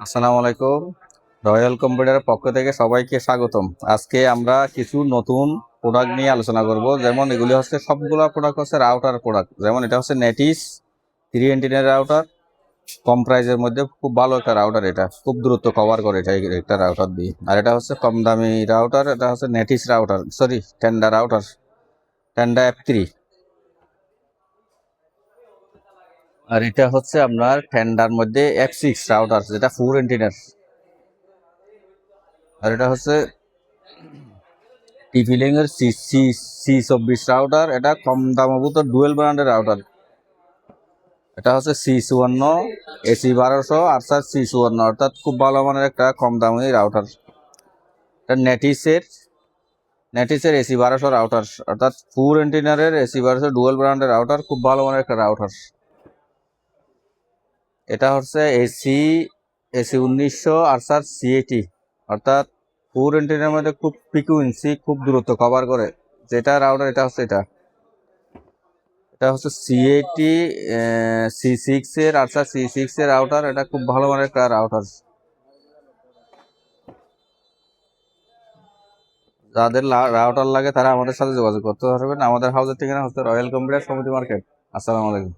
আসসালামু আলাইকুম। রয়্যাল কম্পিউটারের পক্ষ থেকে সবাইকে স্বাগতম। আজকে আমরা কিছু নতুন প্রোডাক্ট নিয়ে আলোচনা করব। যেমন এগুলি হচ্ছে সবগুলো প্রোডাক্ট হচ্ছে রাউটার প্রোডাক্ট। যেমন এটা হচ্ছে নেটিস 3 এন্টিনার রাউটার, কম প্রাইসের মধ্যে খুব ভালো একটা রাউটার। এটা খুব দ্রুত কভার করে এটা একটা রাউটার দিয়ে। আর এটা হচ্ছে কম দামি রাউটার, এটা হচ্ছে Netis router, sorry Tenda router, Tenda F3। আর এটা হচ্ছে আপনার টেন্ডার মধ্যে F6 রাউটার, যেটা 4 এন্টিনার। আর এটা হচ্ছে টিফিলিং এর C24 রাউটার, এটা কম দামভূত ডুয়েল ব্র্যান্ডের রাউটার। এটা হচ্ছে C54 AC 1200 আরসার C54, অর্থাৎ খুব ভালো মানের একটা কম দামি রাউটার। এটা নেটিসের AC 1200 রাউটার, অর্থাৎ 4 এন্টিনারের AC 1200 ডুয়েল ব্র্যান্ডের রাউটার, খুব ভালো মানের একটা রাউটার। এটা হচ্ছে AC 1900 আরসার C80, অর্থাৎ 4 এন্টিনার মধ্যে খুব ফ্রিকুয়েন্সি, খুব দূরত্ব কভার করে যেটা রাউটার। এটা হচ্ছে এটা হচ্ছে C80 C6 এর আরসার C6 এর রাউটার। এটা খুব ভালো মানের একটা রাউটার। যাদের রাউটার লাগে তারা আমাদের সাথে যোগাযোগ করতে পারবেন। আমাদের হাউসের ঠিকানা হচ্ছে রয়্যাল কম্পিউটার সমিতি মার্কেট। আসসালামু আলাইকুম।